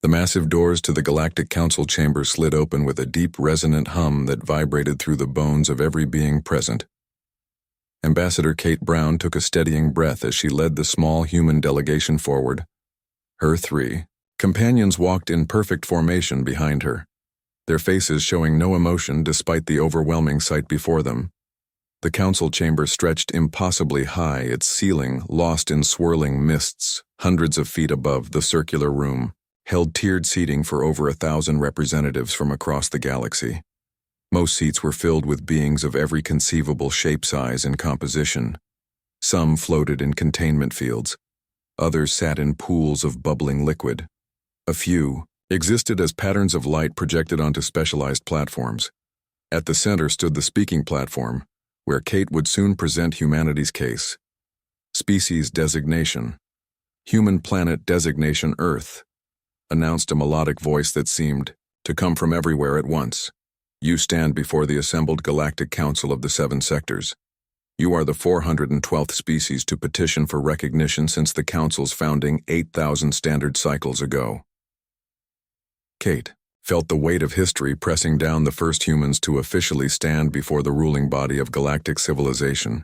The massive doors to the Galactic Council chamber slid open with a deep, resonant hum that vibrated through the bones of every being present. Ambassador Kate Brown took a steadying breath as she led the small human delegation forward. Her 3 companions walked in perfect formation behind her, their faces showing no emotion despite the overwhelming sight before them. The council chamber stretched impossibly high, its ceiling lost in swirling mists, hundreds of feet above the circular room, held tiered seating for over 1,000 representatives from across the galaxy. Most seats were filled with beings of every conceivable shape, size, and composition. Some floated in containment fields. Others sat in pools of bubbling liquid. A few existed as patterns of light projected onto specialized platforms. At the center stood the speaking platform, where Kate would soon present humanity's case. Species designation. Human planet designation Earth, announced a melodic voice that seemed to come from everywhere at once. You stand before the assembled Galactic Council of the 7 sectors. You are the 412th species to petition for recognition since the Council's founding 8,000 standard cycles ago. Kate felt the weight of history pressing down the first humans to officially stand before the ruling body of galactic civilization.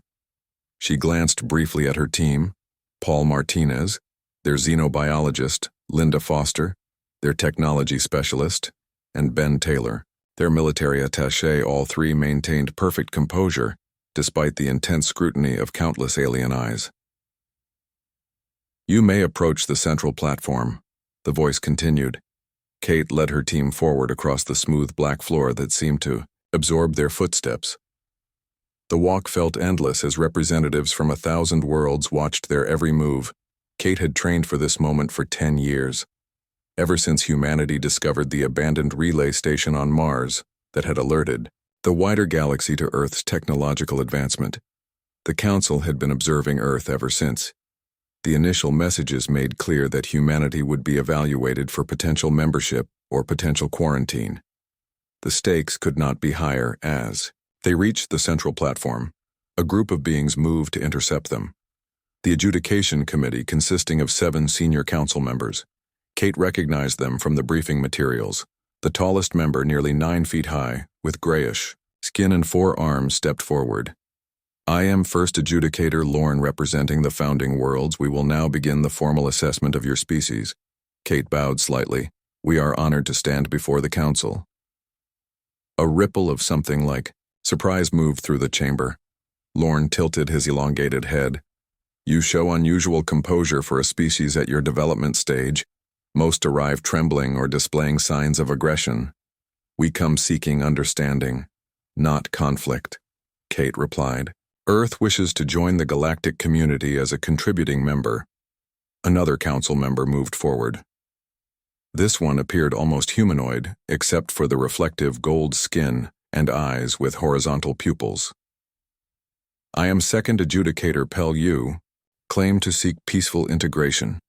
She glanced briefly at her team, Paul Martinez, their xenobiologist, Linda Foster, their technology specialist, and Ben Taylor, their military attaché. All 3 maintained perfect composure despite the intense scrutiny of countless alien eyes. You may approach the central platform, the voice continued. Kate led her team forward across the smooth black floor that seemed to absorb their footsteps. The walk felt endless as representatives from 1,000 worlds watched their every move. Kate had trained for this moment for 10 years, ever since humanity discovered the abandoned relay station on Mars that had alerted the wider galaxy to Earth's technological advancement. The Council had been observing Earth ever since. The initial messages made clear that humanity would be evaluated for potential membership or potential quarantine. The stakes could not be higher as they reached the central platform. A group of beings moved to intercept them. The adjudication committee consisting of 7 senior council members. Kate recognized them from the briefing materials. The tallest member, nearly 9 feet high, with grayish skin and 4 arms, stepped forward. I am First Adjudicator Lorne, representing the founding worlds. We will now begin the formal assessment of your species. Kate bowed slightly. We are honored to stand before the council. A ripple of something like surprise moved through the chamber. Lorne tilted his elongated head. You show unusual composure for a species at your development stage. Most arrive trembling or displaying signs of aggression. We come seeking understanding, not conflict, Kate replied. Earth wishes to join the galactic community as a contributing member. Another council member moved forward. This one appeared almost humanoid, except for the reflective gold skin and eyes with horizontal pupils. I am Second Adjudicator Pel Yu, claim to seek peaceful integration.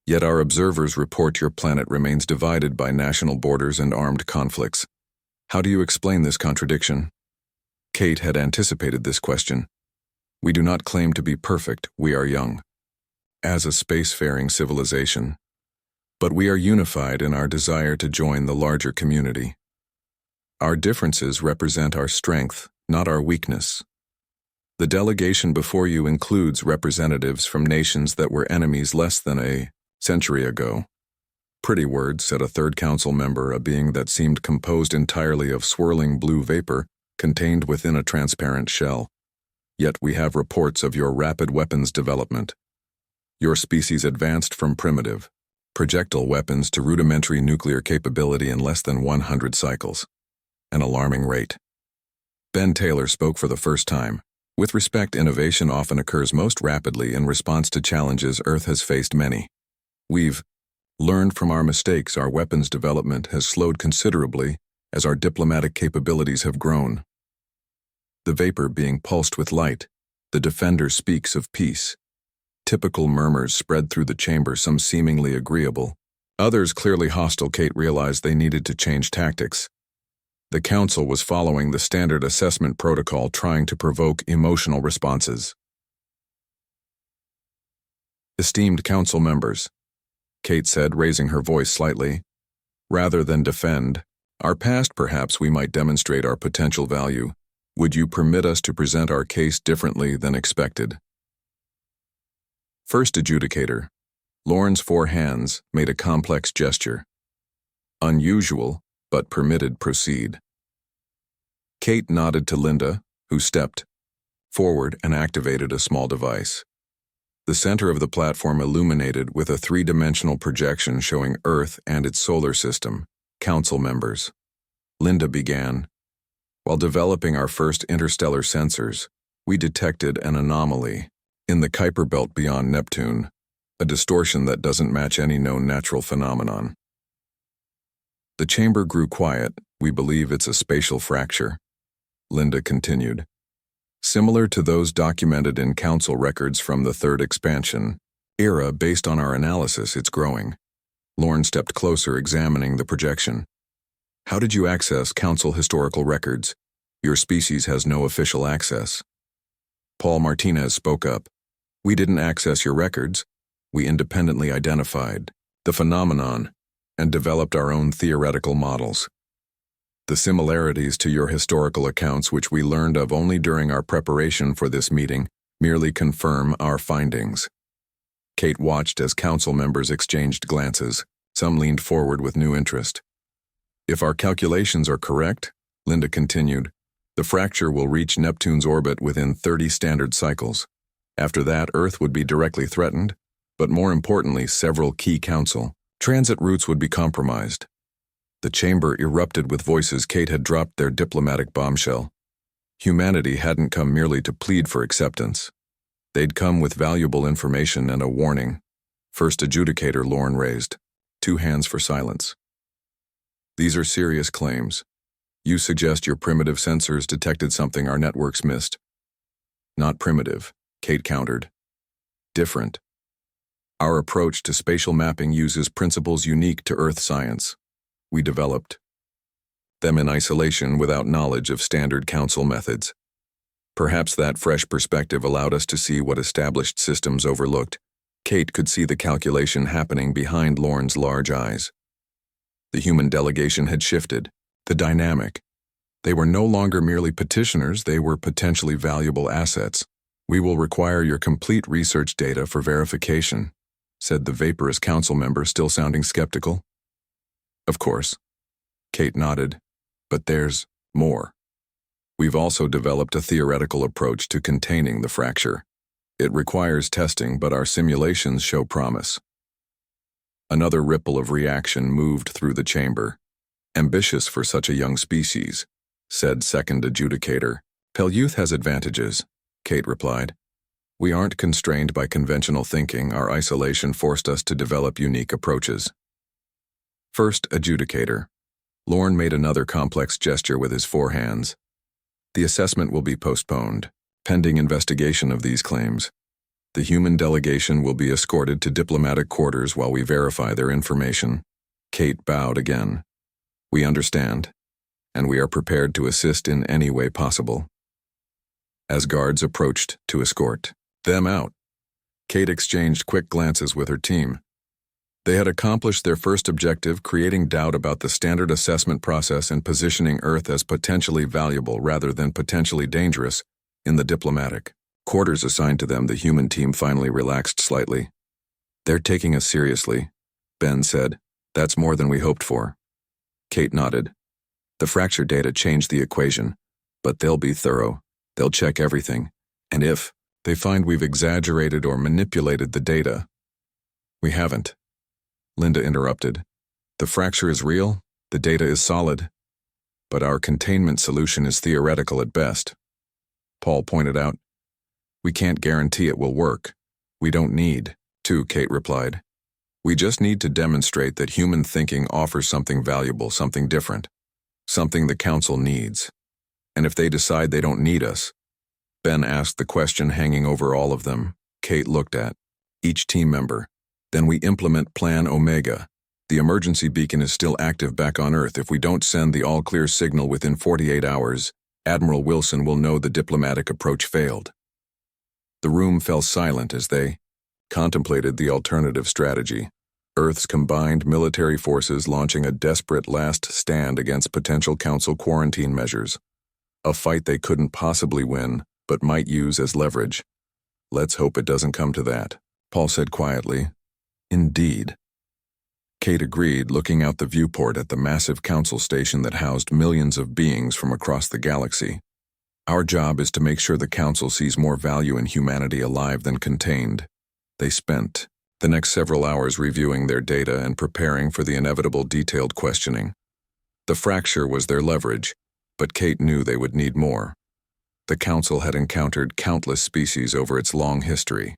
Yet our observers report your planet remains divided by national borders and armed conflicts. How do you explain this contradiction? Kate had anticipated this question. We do not claim to be perfect, we are young, as a spacefaring civilization. But we are unified in our desire to join the larger community. Our differences represent our strength, not our weakness. The delegation before you includes representatives from nations that were enemies less than a century ago. Pretty words, said a third council member, a being that seemed composed entirely of swirling blue vapor contained within a transparent shell. Yet we have reports of your rapid weapons development. Your species advanced from primitive projectile weapons to rudimentary nuclear capability in less than 100 cycles. An alarming rate. Ben Taylor spoke for the first time. With respect, innovation often occurs most rapidly in response to challenges Earth has faced many. We've learned from our mistakes. Our weapons development has slowed considerably as our diplomatic capabilities have grown. The vapor being pulsed with light, the defender speaks of peace. Typical murmurs spread through the chamber, some seemingly agreeable, others clearly hostile. Kate realized they needed to change tactics. The council was following the standard assessment protocol, trying to provoke emotional responses. Esteemed council members, Kate said, raising her voice slightly. Rather than defend our past, perhaps we might demonstrate our potential value. Would you permit us to present our case differently than expected? First adjudicator. Lauren's 4 hands made a complex gesture. Unusual, but permitted, proceed. Kate nodded to Linda, who stepped forward and activated a small device. The center of the platform illuminated with a 3-dimensional projection showing Earth and its solar system. Council members. Linda began. While developing our first interstellar sensors, we detected an anomaly in the Kuiper belt beyond Neptune, a distortion that doesn't match any known natural phenomenon. The chamber grew quiet. We believe it's a spatial fracture. Linda continued. Similar to those documented in council records from the 3rd expansion era, based on our analysis, it's growing. Lauren stepped closer, examining the projection. How did you access council historical records? Your species has no official access. Paul Martinez spoke up. We didn't access your records. We independently identified the phenomenon and developed our own theoretical models. The similarities to your historical accounts, which we learned of only during our preparation for this meeting, merely confirm our findings. Kate watched as council members exchanged glances. Some leaned forward with new interest. If our calculations are correct, Linda continued, the fracture will reach Neptune's orbit within 30 standard cycles. After that, Earth would be directly threatened, but more importantly, several key council transit routes would be compromised. The chamber erupted with voices. Kate had dropped their diplomatic bombshell. Humanity hadn't come merely to plead for acceptance. They'd come with valuable information and a warning. First adjudicator, Lauren raised. 2 hands for silence. These are serious claims. You suggest your primitive sensors detected something our networks missed. Not primitive, Kate countered. Different. Our approach to spatial mapping uses principles unique to Earth science. We developed them in isolation without knowledge of standard council methods. Perhaps that fresh perspective allowed us to see what established systems overlooked. Kate could see the calculation happening behind Lauren's large eyes. The human delegation had shifted. The dynamic. They were no longer merely petitioners, they were potentially valuable assets. We will require your complete research data for verification, said the vaporous council member, still sounding skeptical. Of course. Kate nodded. But there's more. We've also developed a theoretical approach to containing the fracture. It requires testing, but our simulations show promise. Another ripple of reaction moved through the chamber. Ambitious for such a young species, said second adjudicator. Youth has advantages, Kate replied. We aren't constrained by conventional thinking. Our isolation forced us to develop unique approaches. First adjudicator. Lauren made another complex gesture with his 4 hands. The assessment will be postponed, pending investigation of these claims. The human delegation will be escorted to diplomatic quarters while we verify their information. Kate bowed again. We understand, and we are prepared to assist in any way possible. As guards approached to escort them out, Kate exchanged quick glances with her team. They had accomplished their first objective, creating doubt about the standard assessment process and positioning Earth as potentially valuable rather than potentially dangerous in the diplomatic quarters assigned to them. The human team finally relaxed slightly. They're taking us seriously, Ben said. That's more than we hoped for. Kate nodded. The fracture data changed the equation, but they'll be thorough. They'll check everything, and if they find we've exaggerated or manipulated the data. We haven't. Linda interrupted. The fracture is real, the data is solid, but our containment solution is theoretical at best. Paul pointed out. We can't guarantee it will work. We don't need to, Kate replied. We just need to demonstrate that human thinking offers something valuable, something different, something the council needs. And if they decide they don't need us, Ben asked the question hanging over all of them. Kate looked at each team member. Then we implement Plan Omega. The emergency beacon is still active back on Earth. If we don't send the all-clear signal within 48 hours, Admiral Wilson will know the diplomatic approach failed. The room fell silent as they contemplated the alternative strategy. Earth's combined military forces launching a desperate last stand against potential Council quarantine measures. A fight they couldn't possibly win, but might use as leverage. Let's hope it doesn't come to that, Paul said quietly. Indeed. Kate agreed, looking out the viewport at the massive Council station that housed millions of beings from across the galaxy. Our job is to make sure the Council sees more value in humanity alive than contained. They spent the next several hours reviewing their data and preparing for the inevitable detailed questioning. The fracture was their leverage, but Kate knew they would need more. The Council had encountered countless species over its long history.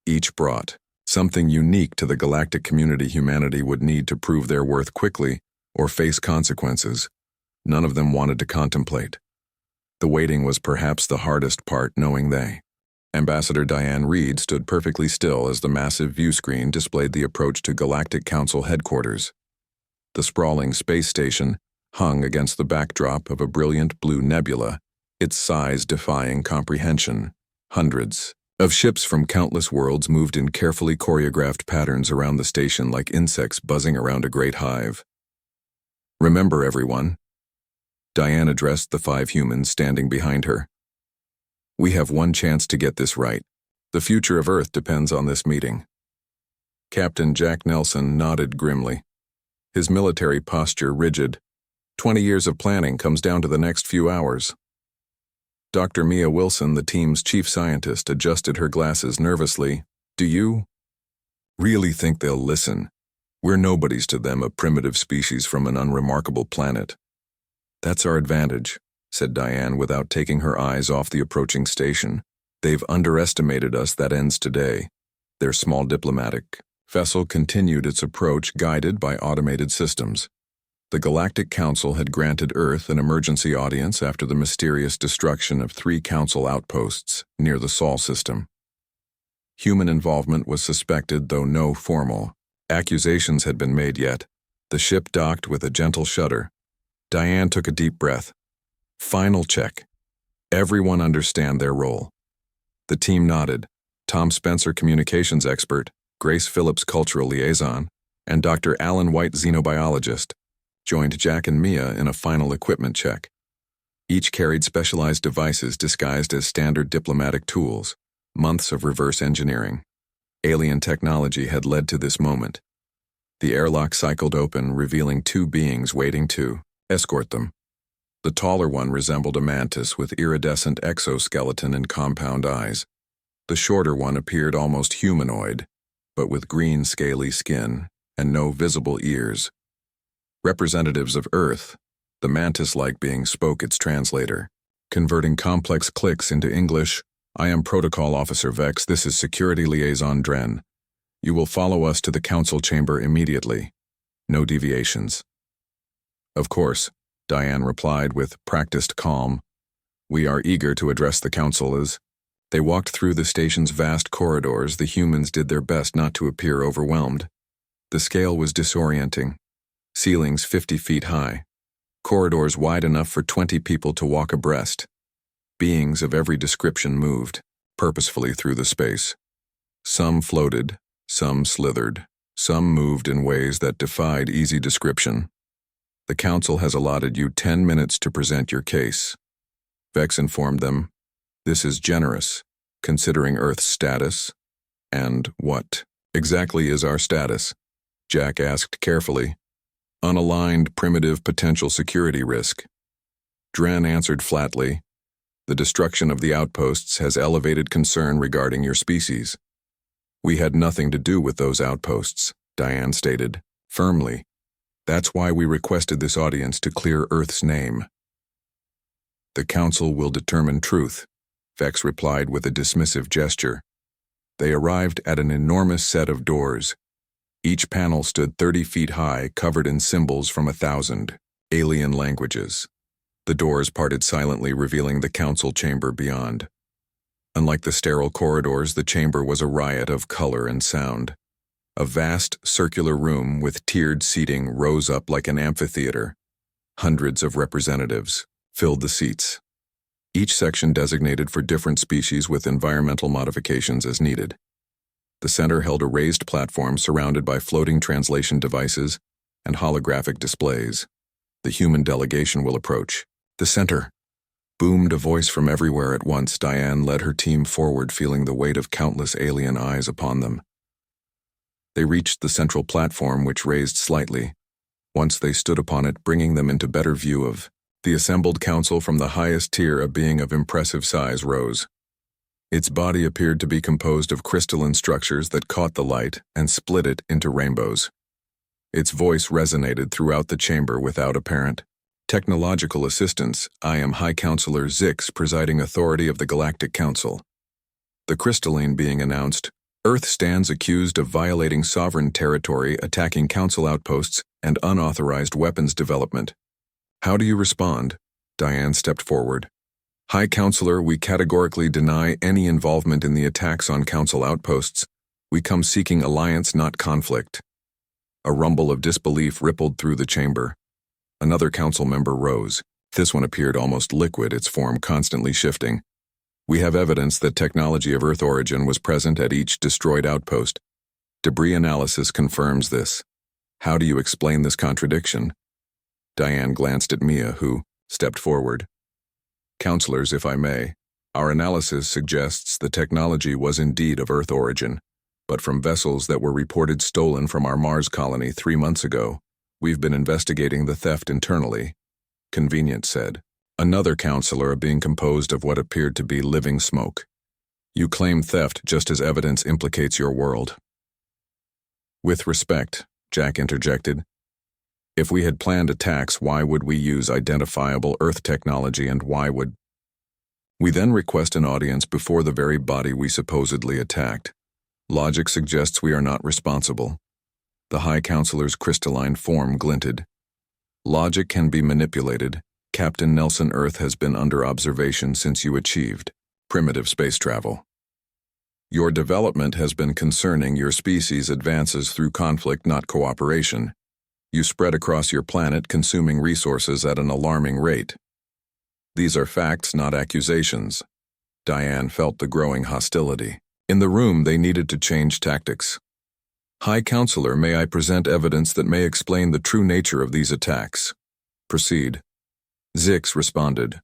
Each brought something unique to the galactic community humanity would need to prove their worth quickly or face consequences none of them wanted to contemplate. The waiting was perhaps the hardest part, knowing they. Ambassador Diane Reed stood perfectly still as the massive view screen displayed the approach to Galactic Council headquarters. The sprawling space station hung against the backdrop of a brilliant blue nebula, its size defying comprehension. Hundreds of ships from countless worlds moved in carefully choreographed patterns around the station like insects buzzing around a great hive. Remember, everyone, Diane addressed the 5 humans standing behind her. We have one chance to get this right. The future of Earth depends on this meeting. Captain Jack Nelson nodded grimly, his military posture rigid. 20 years of planning comes down to the next few hours. Dr. Mia Wilson, the team's chief scientist, adjusted her glasses nervously. Do you really think they'll listen? We're nobodies to them, a primitive species from an unremarkable planet. That's our advantage, said Diane without taking her eyes off the approaching station. They've underestimated us, that ends today. Their small diplomatic vessel continued its approach, guided by automated systems. The Galactic Council had granted Earth an emergency audience after the mysterious destruction of 3 Council outposts near the Sol system. Human involvement was suspected, though no formal accusations had been made yet. The ship docked with a gentle shudder. Diane took a deep breath. Final check. Everyone understand their role. The team nodded. Tom Spencer, communications expert, Grace Phillips, cultural liaison, and Dr. Alan White, xenobiologist, joined Jack and Mia in a final equipment check. Each carried specialized devices disguised as standard diplomatic tools, months of reverse engineering. Alien technology had led to this moment. The airlock cycled open, revealing 2 beings waiting to escort them. The taller one resembled a mantis with iridescent exoskeleton and compound eyes. The shorter one appeared almost humanoid, but with green scaly skin and no visible ears. Representatives of Earth, the mantis-like being spoke its translator, converting complex clicks into English. I am Protocol Officer Vex, this is Security Liaison Dren. You will follow us to the Council chamber immediately. No deviations. Of course, Diane replied with practiced calm. We are eager to address the Council. As they walked through the station's vast corridors, the humans did their best not to appear overwhelmed. The scale was disorienting. Ceilings 50 feet high. Corridors wide enough for 20 people to walk abreast. Beings of every description moved, purposefully through the space. Some floated, some slithered, some moved in ways that defied easy description. The Council has allotted you 10 minutes to present your case. Vex informed them. This is generous, considering Earth's status. And what exactly is our status? Jack asked carefully. Unaligned, primitive, potential security risk. Dren answered flatly. The destruction of the outposts has elevated concern regarding your species. We had nothing to do with those outposts, Diane stated, firmly. That's why we requested this audience to clear Earth's name. The Council will determine truth, Vex replied with a dismissive gesture. They arrived at an enormous set of doors. Each panel stood 30 feet high, covered in symbols from 1,000 alien languages. The doors parted silently, revealing the Council chamber beyond. Unlike the sterile corridors, the chamber was a riot of color and sound. A vast circular room with tiered seating rose up like an amphitheater. Hundreds of representatives filled the seats, each section designated for different species with environmental modifications as needed. The center held a raised platform surrounded by floating translation devices and holographic displays. The human delegation will approach. The center. Boomed a voice from everywhere at once. Diane led her team forward, feeling the weight of countless alien eyes upon them. They reached the central platform, which raised slightly. Once they stood upon it, bringing them into better view of the assembled council. From the highest tier, a being of impressive size rose. Its body appeared to be composed of crystalline structures that caught the light and split it into rainbows. Its voice resonated throughout the chamber without apparent technological assistance. I am High Counselor Zix, presiding authority of the Galactic Council. The crystalline being announced, Earth stands accused of violating sovereign territory, attacking council outposts, and unauthorized weapons development. How do you respond? Diane stepped forward. High Counselor, we categorically deny any involvement in the attacks on council outposts. We come seeking alliance, not conflict. A rumble of disbelief rippled through the chamber. Another council member rose. This one appeared almost liquid, its form constantly shifting. We have evidence that technology of Earth origin was present at each destroyed outpost. Debris analysis confirms this. How do you explain this contradiction? Diane glanced at Mia, who stepped forward. Counselors, if I may, our analysis suggests the technology was indeed of Earth origin, but from vessels that were reported stolen from our Mars colony 3 months ago. We've been investigating the theft internally, Convenient said. Another counselor being composed of what appeared to be living smoke. You claim theft just as evidence implicates your world. With respect, Jack interjected. If we had planned attacks, why would we use identifiable Earth technology, and why would we then request an audience before the very body we supposedly attacked? Logic suggests we are not responsible. The High Counselor's crystalline form glinted. Logic can be manipulated. Captain Nelson, Earth has been under observation since you achieved primitive space travel. Your development has been concerning your species' advances through conflict, not cooperation. You spread across your planet, consuming resources at an alarming rate. These are facts, not accusations. Diane felt the growing hostility. In the room, they needed to change tactics. High Counselor, may I present evidence that may explain the true nature of these attacks? Proceed. Zix responded.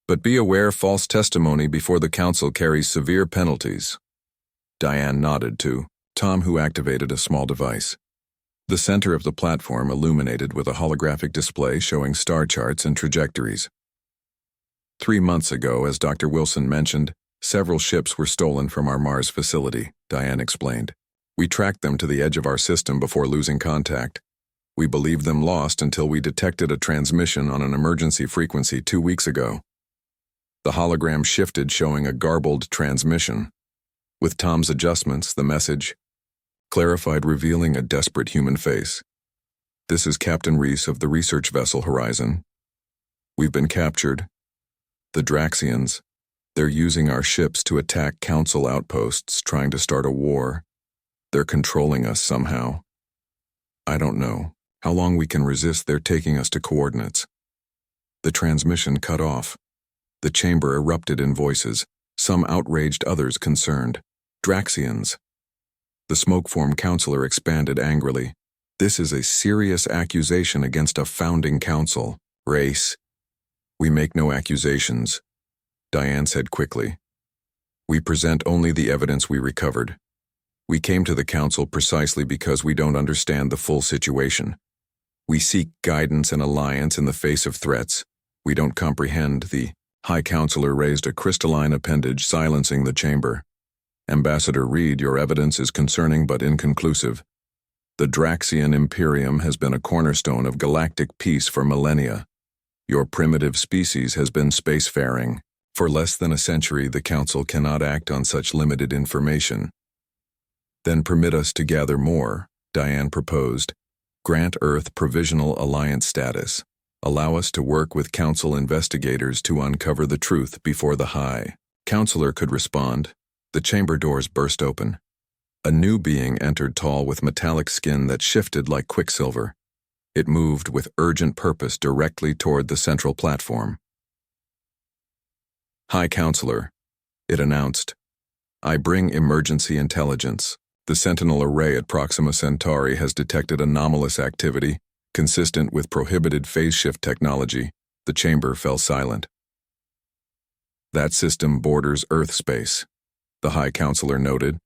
But be aware, false testimony before the council carries severe penalties. Diane nodded to Tom, who activated a small device. The center of the platform illuminated with a holographic display showing star charts and trajectories. 3 months ago, as Dr. Wilson mentioned, several ships were stolen from our Mars facility, Diane explained. We tracked them to the edge of our system before losing contact. We believed them lost until we detected a transmission on an emergency frequency 2 weeks ago. The hologram shifted, showing a garbled transmission. With Tom's adjustments, the message clarified, revealing a desperate human face. This is Captain Reese of the research vessel Horizon. We've been captured. The Draxians. They're using our ships to attack council outposts, trying to start a war. They're controlling us somehow. I don't know how long we can resist their taking us to coordinates. The transmission cut off. The chamber erupted in voices, some outraged, others concerned. Draxians. The smoke-form counselor expanded angrily. This is a serious accusation against a founding council. Race. We make no accusations, Diane said quickly. We present only the evidence we recovered. We came to the council precisely because we don't understand the full situation. We seek guidance and alliance in the face of threats. We don't comprehend. The High Counselor raised a crystalline appendage, silencing the chamber. Ambassador Reed, your evidence is concerning but inconclusive. The Draxian Imperium has been a cornerstone of galactic peace for millennia. Your primitive species has been spacefaring. For less than a century, the Council cannot act on such limited information. Then permit us to gather more, Diane proposed. Grant Earth provisional alliance status. Allow us to work with Council investigators to uncover the truth before the High Counselor could respond. The chamber doors burst open. A new being entered, tall with metallic skin that shifted like quicksilver. It moved with urgent purpose directly toward the central platform. High Counselor, it announced. I bring emergency intelligence. The Sentinel array at Proxima Centauri has detected anomalous activity, consistent with prohibited phase shift technology. The chamber fell silent. That system borders Earth space, the High Counselor noted.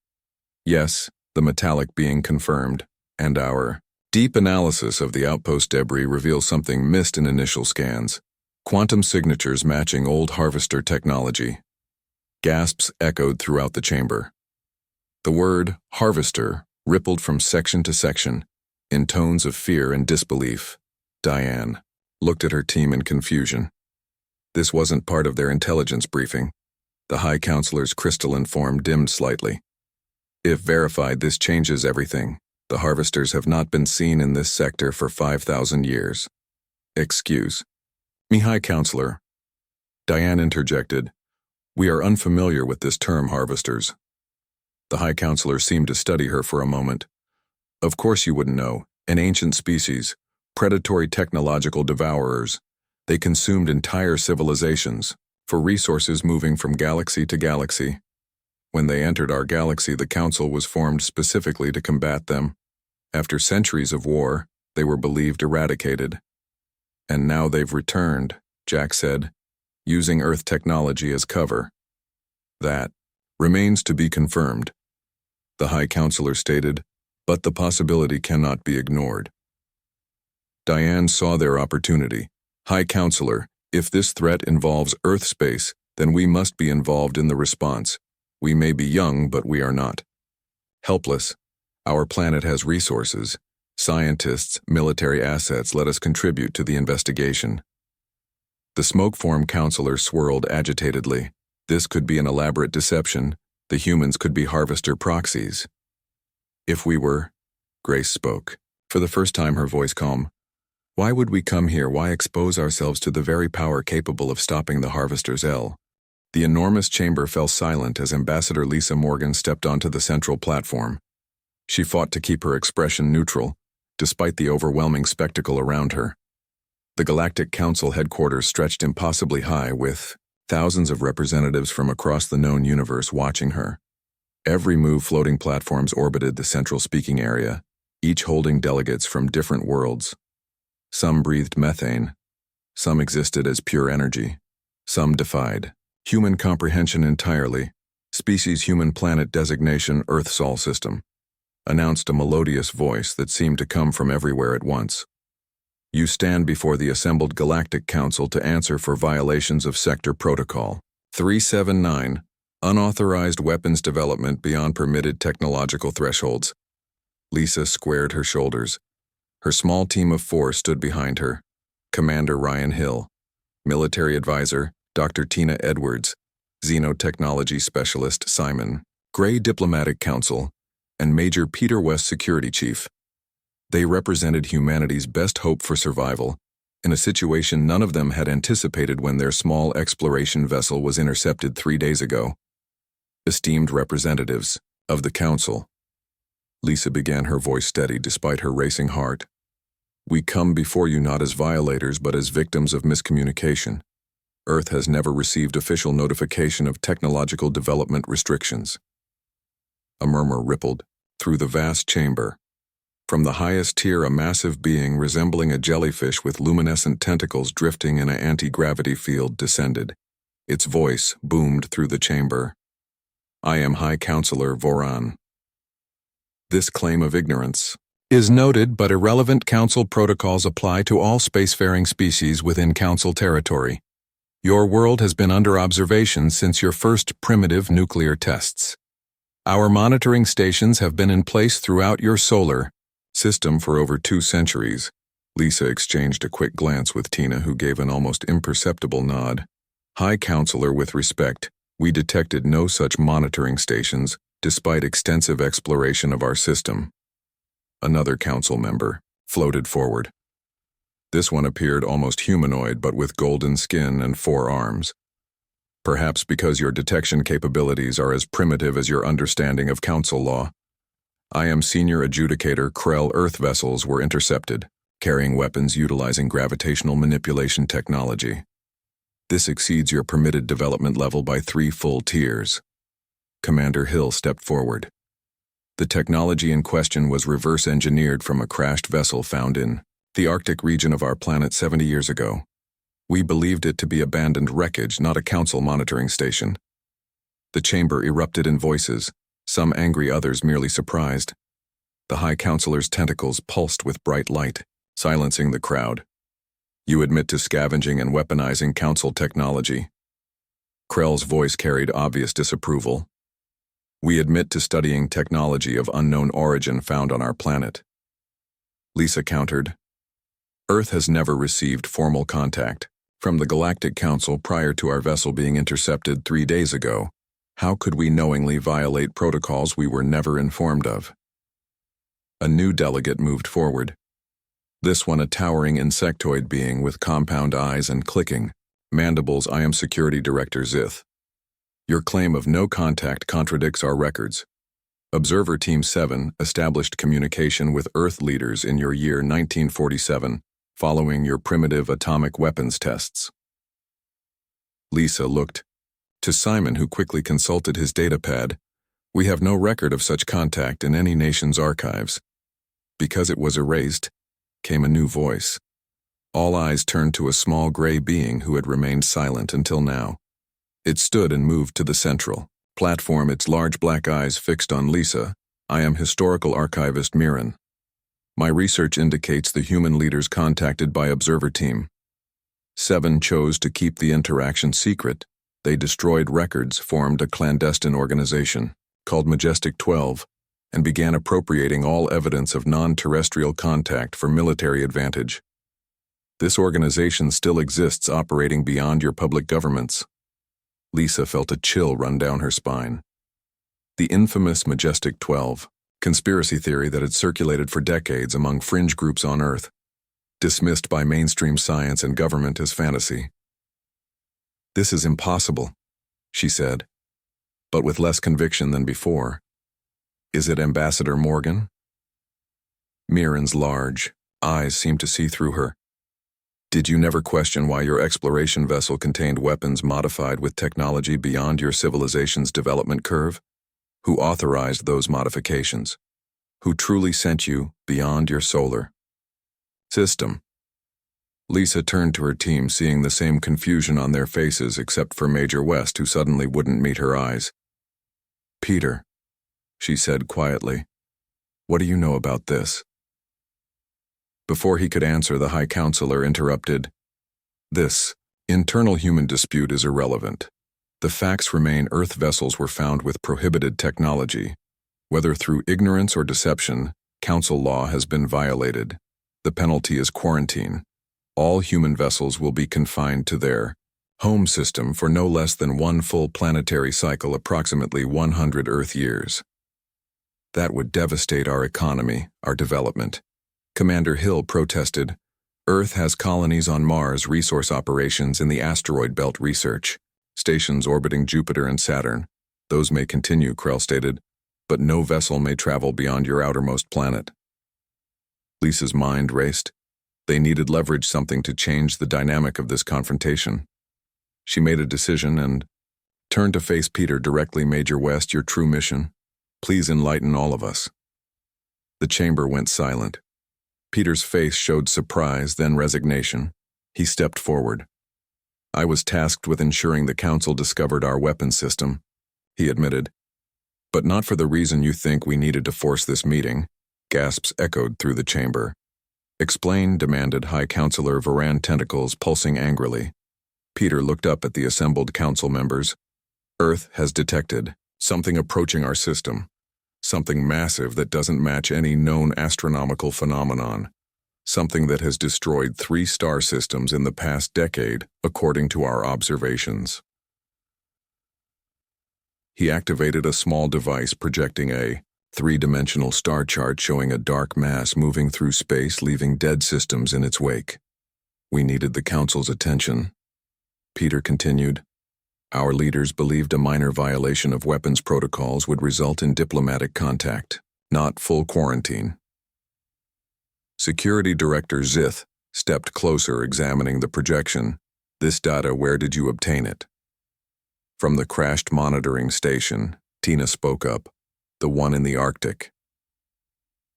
Yes, the metallic being confirmed, and our deep analysis of the outpost debris reveals something missed in initial scans. Quantum signatures matching old harvester technology. Gasps echoed throughout the chamber. The word harvester rippled from section to section, in tones of fear and disbelief. Diane looked at her team in confusion. This wasn't part of their intelligence briefing. The High Counselor's crystalline form dimmed slightly. If verified, this changes everything. The harvesters have not been seen in this sector for 5,000 years. Excuse me, High Counselor. Diane interjected. We are unfamiliar with this term, harvesters. The High Counselor seemed to study her for a moment. Of course you wouldn't know. An ancient species, predatory technological devourers. They consumed entire civilizations, for resources moving from galaxy to galaxy. When they entered our galaxy, the Council was formed specifically to combat them. After centuries of war, they were believed eradicated. And now they've returned, Jack said, using Earth technology as cover. That remains to be confirmed, the High Counselor stated, but the possibility cannot be ignored. Diane saw their opportunity. High Counselor, if this threat involves Earth space, then we must be involved in the response. We may be young, but we are not helpless. Our planet has resources. Scientists, military assets. Let us contribute to the investigation. The smoke-form counselor swirled agitatedly. This could be an elaborate deception. The humans could be harvester proxies. If we were, Grace spoke. For the first time, her voice calm. Why would we come here? Why expose ourselves to the very power capable of stopping the harvesters? The enormous chamber fell silent as Ambassador Lisa Morgan stepped onto the central platform. She fought to keep her expression neutral, despite the overwhelming spectacle around her. The Galactic Council headquarters stretched impossibly high, with thousands of representatives from across the known universe watching her. Every move, floating platforms orbited the central speaking area, each holding delegates from different worlds. Some breathed methane. Some existed as pure energy. Some defied human comprehension entirely. Species human planet designation Earth Sol system, announced a melodious voice that seemed to come from everywhere at once. You stand before the assembled Galactic Council to answer for violations of Sector Protocol 379, unauthorized weapons development beyond permitted technological thresholds. Lisa squared her shoulders. Her small team of 4 stood behind her. Commander Ryan Hill, Military Advisor Dr. Tina Edwards, Xenotechnology Specialist Simon Gray, Diplomatic Council, and Major Peter West, Security Chief. They represented humanity's best hope for survival, in a situation none of them had anticipated when their small exploration vessel was intercepted 3 days ago. Esteemed representatives of the Council. Lisa began, her voice steady despite her racing heart. We come before you not as violators but as victims of miscommunication. Earth has never received official notification of technological development restrictions. A murmur rippled through the vast chamber. From the highest tier, a massive being resembling a jellyfish with luminescent tentacles drifting in an anti-gravity field descended. Its voice boomed through the chamber. I am High Counselor Voran. This claim of ignorance is noted, but irrelevant Council protocols apply to all spacefaring species within Council territory. Your world has been under observation since your first primitive nuclear tests. Our monitoring stations have been in place throughout your solar system for over 2 centuries. Lisa exchanged a quick glance with Tina, who gave an almost imperceptible nod. High Counselor, with respect, we detected no such monitoring stations, despite extensive exploration of our system. Another council member floated forward. This one appeared almost humanoid, but with golden skin and 4 arms. Perhaps because your detection capabilities are as primitive as your understanding of council law. I am Senior Adjudicator Krell. Earth vessels were intercepted, carrying weapons utilizing gravitational manipulation technology. This exceeds your permitted development level by 3 full tiers. Commander Hill stepped forward. The technology in question was reverse-engineered from a crashed vessel found in the Arctic region of our planet 70 years ago. We believed it to be abandoned wreckage, not a council monitoring station. The chamber erupted in voices, some angry, others merely surprised. The High Counselor's tentacles pulsed with bright light, silencing the crowd. You admit to scavenging and weaponizing council technology. Krell's voice carried obvious disapproval. We admit to studying technology of unknown origin found on our planet. Lisa countered. Earth has never received formal contact from the Galactic Council prior to our vessel being intercepted 3 days ago. How could we knowingly violate protocols we were never informed of? A new delegate moved forward. This one a towering insectoid being with compound eyes and clicking mandibles. I am Security Director Zith. Your claim of no contact contradicts our records. Observer Team 7 established communication with Earth leaders in your year 1947, following your primitive atomic weapons tests. Lisa looked to Simon, who quickly consulted his datapad. We have no record of such contact in any nation's archives. Because it was erased, came a new voice. All eyes turned to a small gray being who had remained silent until now. It stood and moved to the central platform, its large black eyes fixed on Lisa. I am Historical Archivist Mirren. My research indicates the human leaders contacted by Observer Team 7 chose to keep the interaction secret. They destroyed records, formed a clandestine organization called Majestic 12, and began appropriating all evidence of non-terrestrial contact for military advantage. This organization still exists, operating beyond your public governments. Lisa felt a chill run down her spine. The infamous Majestic 12, conspiracy theory that had circulated for decades among fringe groups on Earth, dismissed by mainstream science and government as fantasy. This is impossible, she said, but with less conviction than before. Is it Ambassador Morgan? Mirren's large eyes seemed to see through her. Did you never question why your exploration vessel contained weapons modified with technology beyond your civilization's development curve? Who authorized those modifications? Who truly sent you beyond your solar system? Lisa turned to her team, seeing the same confusion on their faces except for Major West, who suddenly wouldn't meet her eyes. Peter, she said quietly, what do you know about this? Before he could answer, the High Counselor interrupted. This internal human dispute is irrelevant. The facts remain: Earth vessels were found with prohibited technology. Whether through ignorance or deception, Council law has been violated. The penalty is quarantine. All human vessels will be confined to their home system for no less than 1 full planetary cycle, approximately 100 Earth years. That would devastate our economy, our development. Commander Hill protested. Earth has colonies on Mars, resource operations in the asteroid belt, research stations orbiting Jupiter and Saturn. Those may continue, Krell stated, but no vessel may travel beyond your outermost planet. Lisa's mind raced. They needed leverage, something to change the dynamic of this confrontation. She made a decision and turned to face Peter directly. Major West, your true mission? Please enlighten all of us. The chamber went silent. Peter's face showed surprise, then resignation. He stepped forward. I was tasked with ensuring the Council discovered our weapon system, he admitted. But not for the reason you think. We needed to force this meeting. Gasps echoed through the chamber. Explain, demanded High Counselor Varan, tentacles pulsing angrily. Peter looked up at the assembled council members. Earth has detected something approaching our system. Something massive that doesn't match any known astronomical phenomenon. Something that has destroyed 3 star systems in the past decade, according to our observations. He activated a small device projecting a 3-dimensional star chart showing a dark mass moving through space, leaving dead systems in its wake. We needed the Council's attention. Peter continued. Our leaders believed a minor violation of weapons protocols would result in diplomatic contact, not full quarantine. Security Director Zith stepped closer, examining the projection. This data, where did you obtain it? From the crashed monitoring station, Tina spoke up. the one in the Arctic.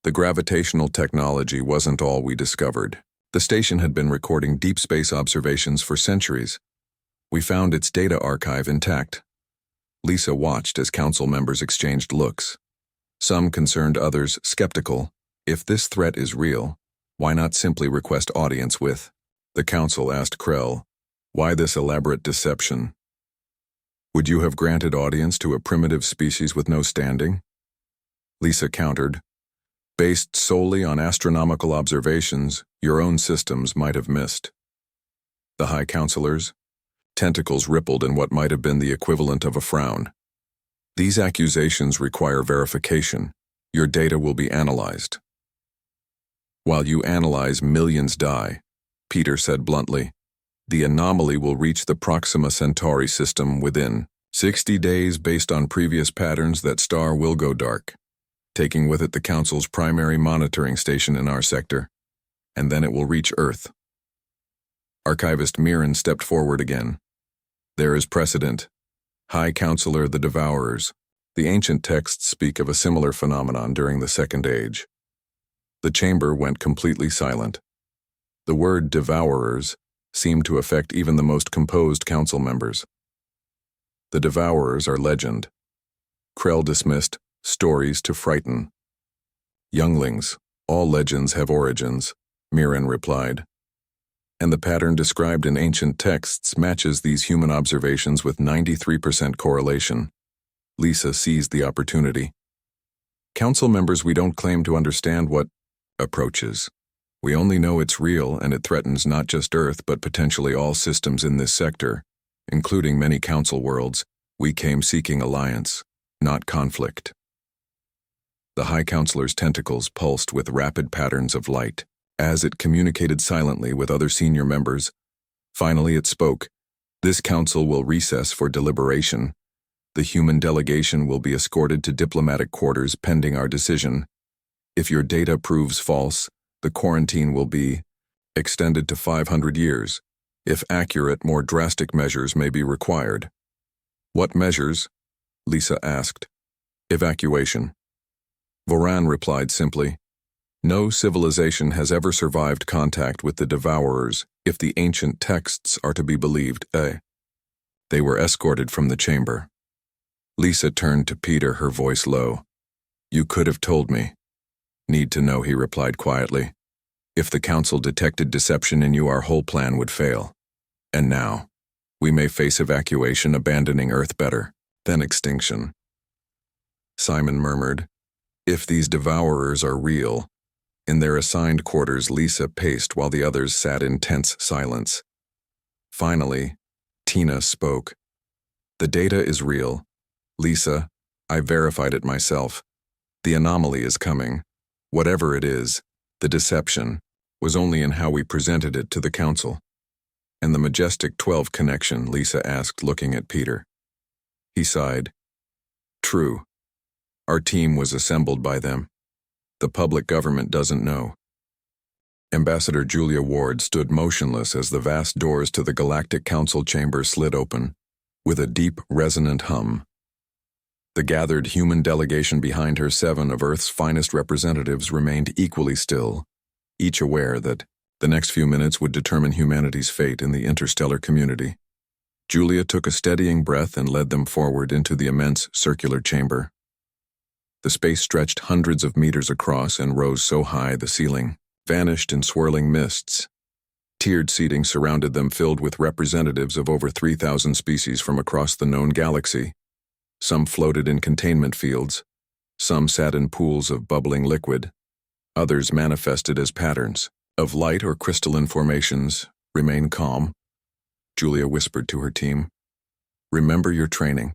The gravitational technology wasn't all we discovered. The station had been recording deep space observations for centuries. We found its data archive intact. Lisa watched as council members exchanged looks. Some concerned, others skeptical. If this threat is real, why not simply request audience with? The council asked Krell, why this elaborate deception? Would you have granted audience to a primitive species with no standing? Lisa countered, based solely on astronomical observations, your own systems might have missed. The High Counselors, tentacles rippled in what might have been the equivalent of a frown. These accusations require verification. Your data will be analyzed. While you analyze, millions die, Peter said bluntly. The anomaly will reach the Proxima Centauri system within 60 days based on previous patterns. That star will go dark, taking with it the Council's primary monitoring station in our sector, and then it will reach Earth. Archivist Mirren stepped forward again. There is precedent. High Counselor, the Devourers. The ancient texts speak of a similar phenomenon during the Second Age. The chamber went completely silent. The word Devourers seemed to affect even the most composed council members. The Devourers are legend. Krell dismissed stories to frighten. Younglings, all legends have origins, Mirren replied. And the pattern described in ancient texts matches these human observations with 93% correlation. Lisa seized the opportunity. Council members, we don't claim to understand what approaches. We only know it's real and it threatens not just Earth but potentially all systems in this sector, including many council worlds. We came seeking alliance, not conflict. The High Counselor's tentacles pulsed with rapid patterns of light, as it communicated silently with other senior members. Finally it spoke. This council will recess for deliberation. The human delegation will be escorted to diplomatic quarters pending our decision. If your data proves false, the quarantine will be extended to 500 years. If accurate, more drastic measures may be required. What measures? Lisa asked. Evacuation. Voran replied simply. No civilization has ever survived contact with the Devourers, if the ancient texts are to be believed. They were escorted from the chamber. Lisa turned to Peter, her voice low. You could have told me. Need to know, he replied quietly. If the council detected deception in you, our whole plan would fail. And now, we may face evacuation, abandoning Earth better than extinction. Simon murmured, if these Devourers are real. In their assigned quarters, Lisa paced while the others sat in tense silence. Finally, Tina spoke. The data is real. Lisa, I verified it myself. The anomaly is coming. Whatever it is, the deception was only in how we presented it to the council. And the Majestic 12 connection, Lisa asked, looking at Peter. He sighed. True. Our team was assembled by them. The public government doesn't know. Ambassador Julia Ward stood motionless as the vast doors to the Galactic Council chamber slid open, with a deep, resonant hum. The gathered human delegation behind her, 7 of Earth's finest representatives, remained equally still, each aware that the next few minutes would determine humanity's fate in the interstellar community. Julia took a steadying breath and led them forward into the immense circular chamber. The space stretched hundreds of meters across and rose so high the ceiling vanished in swirling mists. Tiered seating surrounded them, filled with representatives of over 3,000 species from across the known galaxy. Some floated in containment fields. Some sat in pools of bubbling liquid. Others manifested as patterns of light or crystalline formations. Remain calm, Julia whispered to her team. Remember your training.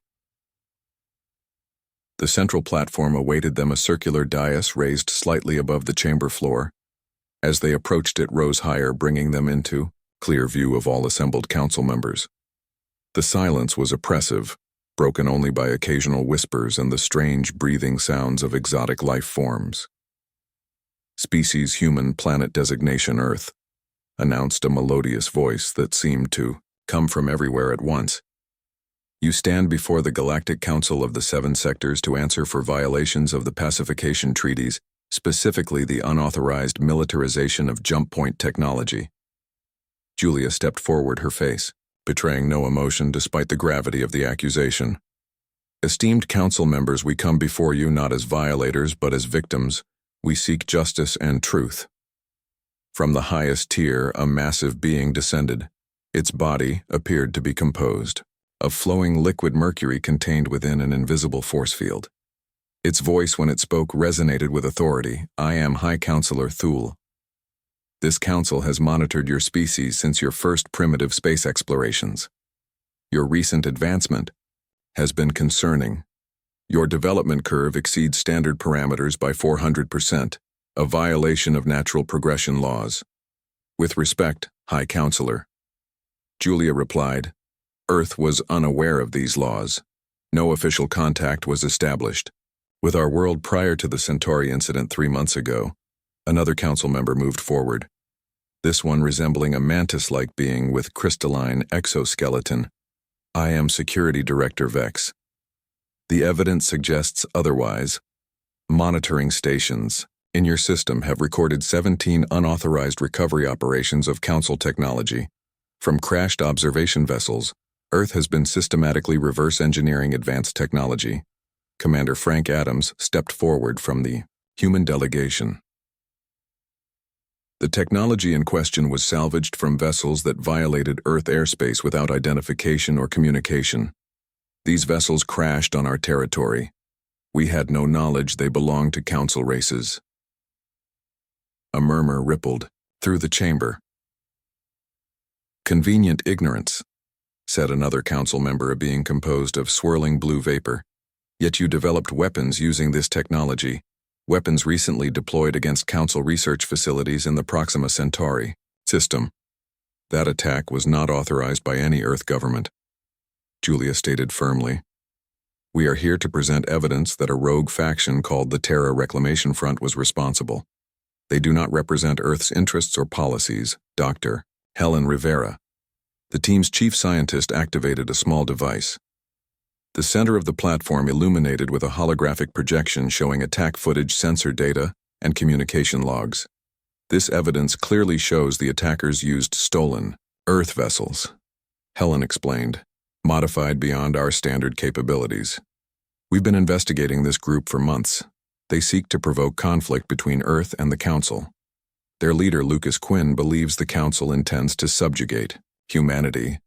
The central platform awaited them, a circular dais raised slightly above the chamber floor. As they approached, it rose higher, bringing them into clear view of all assembled council members. The silence was oppressive, broken only by occasional whispers and the strange breathing sounds of exotic life forms. Species human, planet designation Earth, announced a melodious voice that seemed to come from everywhere at once. You stand before the Galactic Council of the Seven Sectors to answer for violations of the pacification treaties, specifically the unauthorized militarization of jump point technology. Julia stepped forward, her face betraying no emotion despite the gravity of the accusation. Esteemed council members, we come before you not as violators but as victims. We seek justice and truth. From the highest tier, a massive being descended. Its body appeared to be composed of flowing liquid mercury contained within an invisible force field. Its voice, when it spoke, resonated with authority. I am High Counselor Thule. This council has monitored your species since your first primitive space explorations. Your recent advancement has been concerning. Your development curve exceeds standard parameters by 400%, a violation of natural progression laws. With respect, High Counselor. Julia replied, Earth was unaware of these laws. No official contact was established. With our world prior to the Centauri incident 3 months ago, another council member moved forward. This one resembling a mantis-like being with crystalline exoskeleton. I am Security Director Vex. The evidence suggests otherwise. Monitoring stations in your system have recorded 17 unauthorized recovery operations of Council technology. From crashed observation vessels, Earth has been systematically reverse engineering advanced technology. Commander Frank Adams stepped forward from the human delegation. The technology in question was salvaged from vessels that violated Earth airspace without identification or communication. These vessels crashed on our territory. We had no knowledge they belonged to Council races. A murmur rippled through the chamber. Convenient ignorance, said another council member, a being composed of swirling blue vapor. Yet you developed weapons using this technology. Weapons recently deployed against Council research facilities in the Proxima Centauri system. That attack was not authorized by any Earth government, Julia stated firmly. We are here to present evidence that a rogue faction called the Terra Reclamation Front was responsible. They do not represent Earth's interests or policies. Dr. Helen Rivera, the team's chief scientist, activated a small device. The center of the platform illuminated with a holographic projection showing attack footage, sensor data, and communication logs. This evidence clearly shows the attackers used stolen Earth vessels, Helen explained, modified beyond our standard capabilities. We've been investigating this group for months. They seek to provoke conflict between Earth and the Council. Their leader, Lucas Quinn, believes the Council intends to subjugate humanity.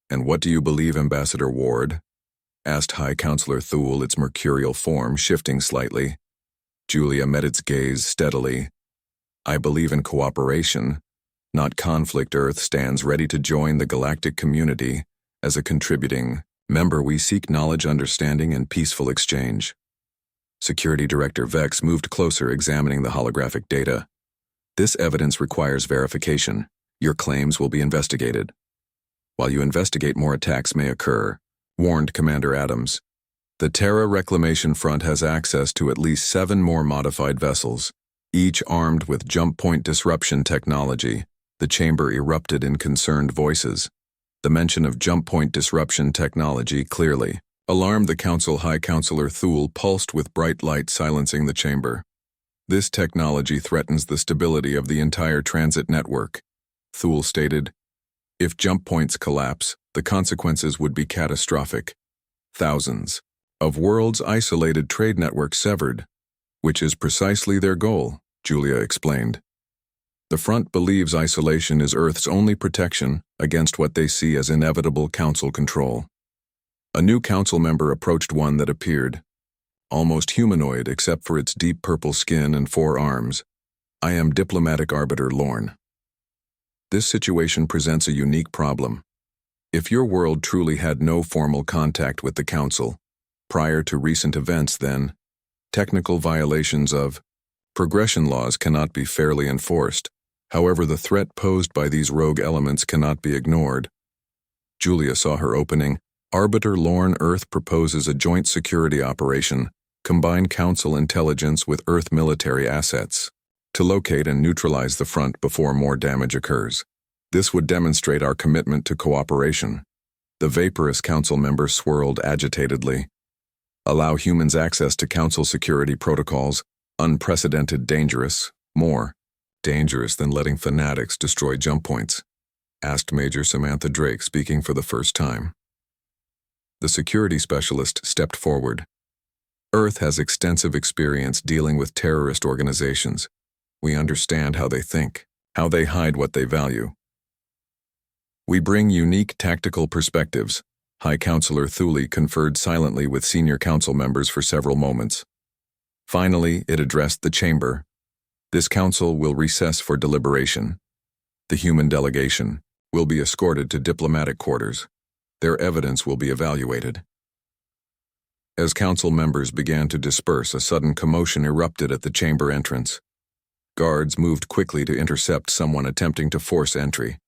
And what do you believe, Ambassador Ward? Asked High Counselor Thule, its mercurial form shifting slightly. Julia met its gaze steadily. I believe in cooperation, not conflict. Earth stands ready to join the galactic community. As a contributing member, we seek knowledge, understanding, and peaceful exchange. Security Director Vex moved closer, examining the holographic data. This evidence requires verification. Your claims will be investigated. While you investigate, more attacks may occur, warned Commander Adams. The Terra Reclamation Front has access to at least 7 more modified vessels, each armed with jump point disruption technology. The chamber erupted in concerned voices. The mention of jump point disruption technology clearly alarmed the Council. High Counselor Thule pulsed with bright light, silencing the chamber. This technology threatens the stability of the entire transit network, Thule stated. If jump points collapse, the consequences would be catastrophic. Thousands of worlds' isolated trade networks severed, which is precisely their goal, Julia explained. The Front believes isolation is Earth's only protection against what they see as inevitable Council control. A new Council member approached, one that appeared almost humanoid except for its deep purple skin and 4 arms. I am Diplomatic Arbiter Lorne. This situation presents a unique problem. If your world truly had no formal contact with the Council prior to recent events, then technical violations of progression laws cannot be fairly enforced. However, the threat posed by these rogue elements cannot be ignored. Julia saw her opening. Arbiter Lorne, Earth proposes a joint security operation, combine Council intelligence with Earth military assets, to locate and neutralize the Front before more damage occurs. This would demonstrate our commitment to cooperation. The vaporous council member swirled agitatedly. Allow humans access to council security protocols. Unprecedented, dangerous. More dangerous than letting fanatics destroy jump points, asked Major Samantha Drake, speaking for the first time. The security specialist stepped forward. Earth has extensive experience dealing with terrorist organizations. We understand how they think, how they hide what they value. We bring unique tactical perspectives. High Counselor Thule conferred silently with senior council members for several moments. Finally, it addressed the chamber. This council will recess for deliberation. The human delegation will be escorted to diplomatic quarters. Their evidence will be evaluated. As council members began to disperse, a sudden commotion erupted at the chamber entrance. Guards moved quickly to intercept someone attempting to force entry.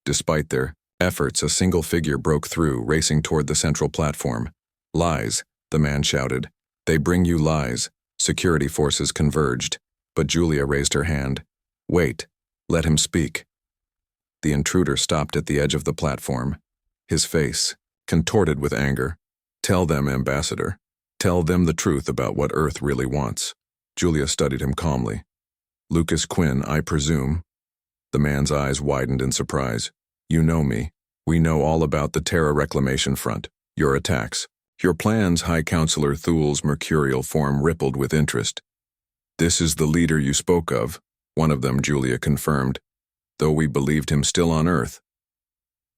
Despite their efforts, a single figure broke through, racing toward the central platform. "Lies," the man shouted. "They bring you lies." Security forces converged, but Julia raised her hand. "Wait, let him speak." The intruder stopped at the edge of the platform, his face contorted with anger. "Tell them, Ambassador. Tell them the truth about what Earth really wants." Julia studied him calmly. "Lucas Quinn, I presume." The man's eyes widened in surprise. "You know me. We know all about the Terra Reclamation Front, your attacks, your plans." High Counselor Thule's mercurial form rippled with interest. "This is the leader you spoke of," one of them, Julia confirmed, "though we believed him still on Earth."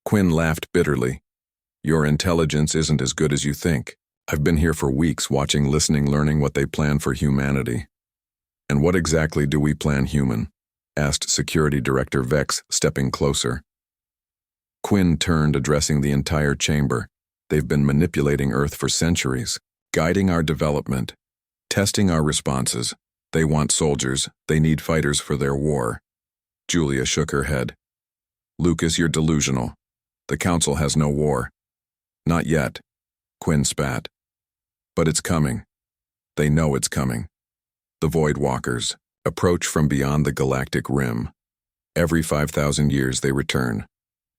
Quinn laughed bitterly. "Your intelligence isn't as good as you think. I've been here for weeks, watching, listening, learning what they plan for humanity." "And what exactly do we plan human?" asked Security Director Vex, stepping closer. Quinn turned, addressing the entire chamber. "They've been manipulating Earth for centuries, guiding our development, testing our responses. They want soldiers. They need fighters for their war." Julia shook her head. "Lucas, you're delusional. The Council has no war." "Not yet," Quinn spat. "But it's coming. They know it's coming. The Void Walkers approach from beyond the galactic rim. Every 5,000 years they return,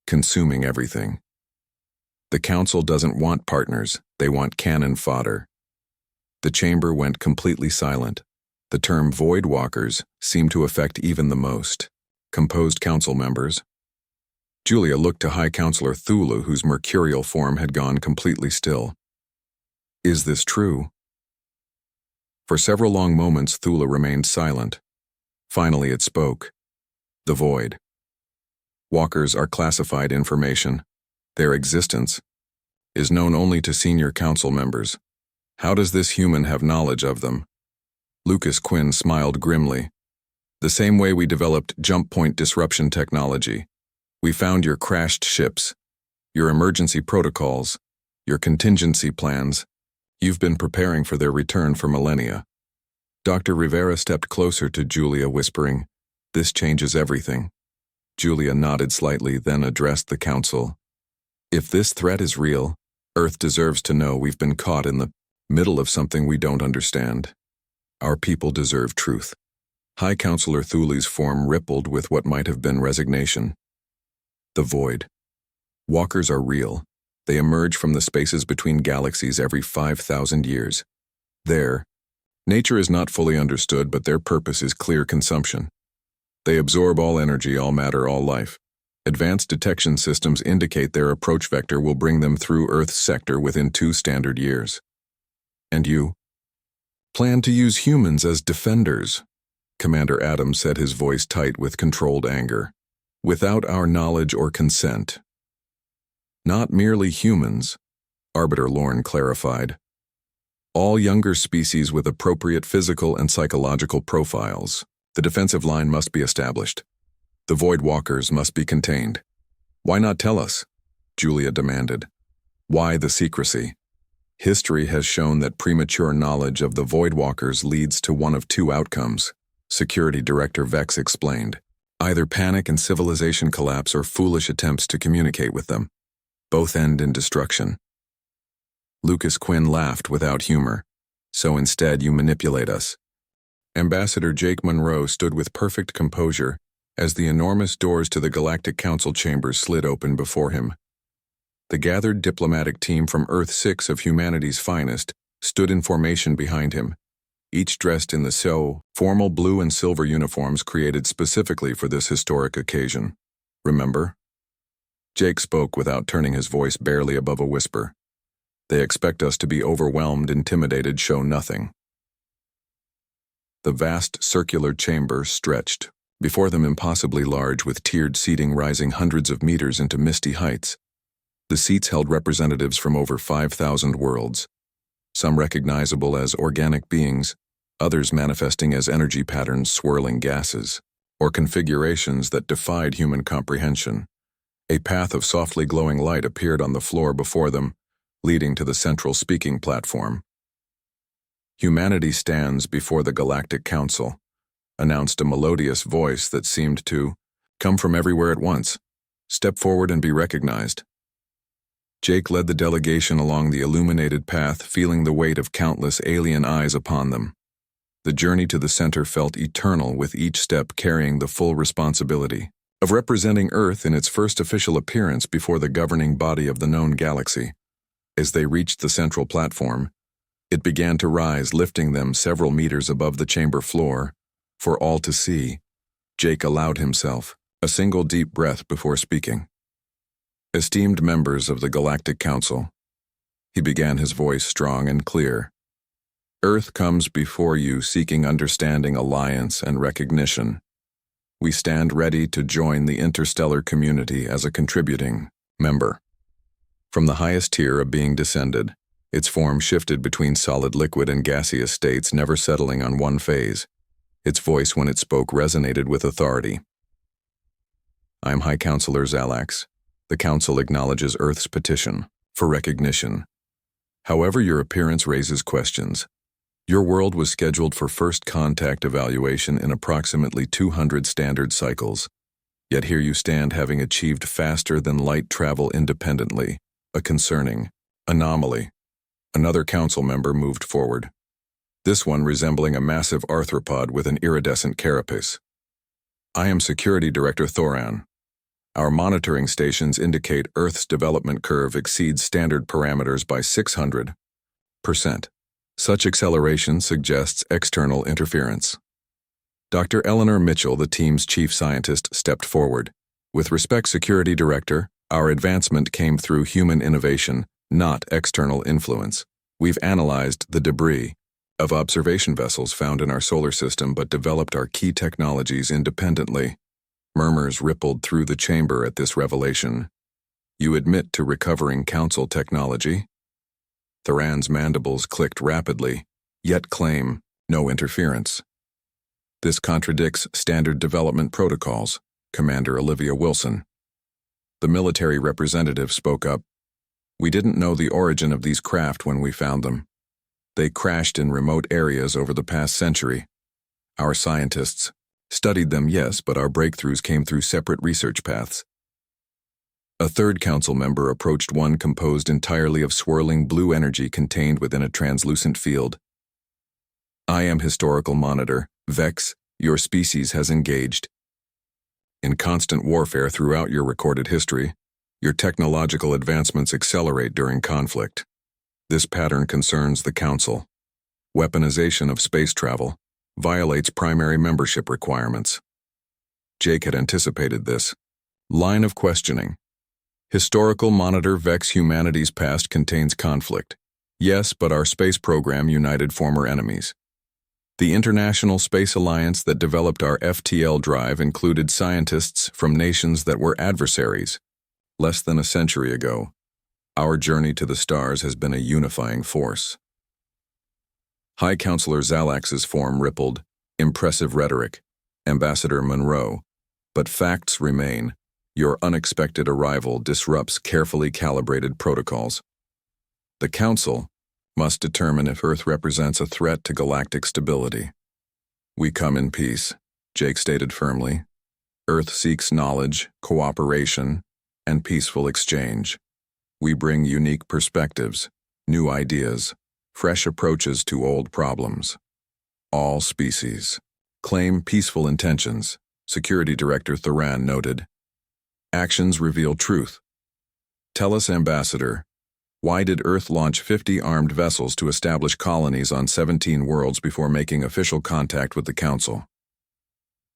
consuming everything. The Council doesn't want partners, they want cannon fodder." The chamber went completely silent. The term Void Walkers seemed to affect even the most composed council members. Julia looked to High Counselor Thule, whose mercurial form had gone completely still. "Is this true?" For several long moments, Thule remained silent. Finally, it spoke. "The Void Walkers are classified information. Their existence is known only to senior council members. How does this human have knowledge of them?" Lucas Quinn smiled grimly. "The same way we developed jump point disruption technology. We found your crashed ships, your emergency protocols, your contingency plans. You've been preparing for their return for millennia." Dr. Rivera stepped closer to Julia, whispering, "This changes everything." Julia nodded slightly, then addressed the council. "If this threat is real, Earth deserves to know we've been caught in the middle of something we don't understand. Our people deserve truth." High Counselor Thule's form rippled with what might have been resignation. "The Void Walkers are real. They emerge from the spaces between galaxies every 5,000 years. Their nature is not fully understood, but their purpose is clear: consumption. They absorb all energy, all matter, all life. Advanced detection systems indicate their approach vector will bring them through Earth's sector within 2 standard years. And you plan to use humans as defenders," Commander Adams said, his voice tight with controlled anger. "Without our knowledge or consent." "Not merely humans," Arbiter Lorne clarified. "All younger species with appropriate physical and psychological profiles. The defensive line must be established. The Void Walkers must be contained." "Why not tell us?" Julia demanded. "Why the secrecy? History has shown that premature knowledge of the Void Walkers leads to one of 2 outcomes," Security Director Vex explained. "Either panic and civilization collapse, or foolish attempts to communicate with them. Both end in destruction." Lucas Quinn laughed without humor. "So instead you manipulate us." Ambassador Jake Monroe stood with perfect composure as the enormous doors to the Galactic Council chambers slid open before him. The gathered diplomatic team from Earth-6 of humanity's finest stood in formation behind him, each dressed in the formal blue and silver uniforms created specifically for this historic occasion. Remember? Jake spoke without turning his voice barely above a whisper. They expect us to be overwhelmed, intimidated, show nothing. The vast circular chamber stretched, before them impossibly large with tiered seating rising hundreds of meters into misty heights. The seats held representatives from over 5,000 worlds, some recognizable as organic beings, others manifesting as energy patterns, swirling gases, or configurations that defied human comprehension. A path of softly glowing light appeared on the floor before them, leading to the central speaking platform. "Humanity stands before the Galactic Council," announced a melodious voice that seemed to come from everywhere at once. "Step forward and be recognized." Jake led the delegation along the illuminated path, feeling the weight of countless alien eyes upon them. The journey to the center felt eternal, with each step carrying the full responsibility of representing Earth in its first official appearance before the governing body of the known galaxy. As they reached the central platform, it began to rise, lifting them several meters above the chamber floor, for all to see. Jake allowed himself a single deep breath before speaking. "Esteemed members of the Galactic Council," he began, his voice strong and clear. "Earth comes before you seeking understanding, alliance, and recognition. We stand ready to join the interstellar community as a contributing member." From the highest tier of being descended, its form shifted between solid, liquid, and gaseous states, never settling on one phase. Its voice, when it spoke, resonated with authority. "I am High Counselor Zalax. The Council acknowledges Earth's petition for recognition. However, your appearance raises questions. Your world was scheduled for first contact evaluation in approximately 200 standard cycles. Yet here you stand, having achieved faster than light travel independently, a concerning anomaly." Another council member moved forward, this one resembling a massive arthropod with an iridescent carapace. "I am Security Director Thoran. Our monitoring stations indicate Earth's development curve exceeds standard parameters by 600%. Such acceleration suggests external interference." Dr. Eleanor Mitchell, the team's chief scientist, stepped forward. "With respect, Security Director, our advancement came through human innovation, not external influence. We've analyzed the debris of observation vessels found in our solar system but developed our key technologies independently." Murmurs rippled through the chamber at this revelation. "You admit to recovering Council technology?" Thoran's mandibles clicked rapidly, yet claim no interference. "This contradicts standard development protocols," Commander Olivia Wilson, the military representative, spoke up. "We didn't know the origin of these craft when we found them. They crashed in remote areas over the past century. Our scientists studied them, yes, but our breakthroughs came through separate research paths." A third council member approached, one composed entirely of swirling blue energy contained within a translucent field. "I am Historical Monitor Vex. Your species has engaged in constant warfare throughout your recorded history. Your technological advancements accelerate during conflict. This pattern concerns the Council. Weaponization of space travel violates primary membership requirements." Jake had anticipated this. Line of questioning. "Historical Monitor Vex, humanity's past contains conflict. Yes, but our space program united former enemies. The International Space Alliance that developed our FTL drive included scientists from nations that were adversaries. Less than a century ago, our journey to the stars has been a unifying force." High Counselor Zalax's form rippled, impressive rhetoric, Ambassador Monroe, but facts remain. Your unexpected arrival disrupts carefully calibrated protocols. The Council must determine if Earth represents a threat to galactic stability. "We come in peace," Jake stated firmly. "Earth seeks knowledge, cooperation, and peaceful exchange. We bring unique perspectives, new ideas, fresh approaches to old problems. All species claim peaceful intentions," Security Director Thoran noted. "Actions reveal truth. Tell us, Ambassador, why did Earth launch 50 armed vessels to establish colonies on 17 worlds before making official contact with the Council?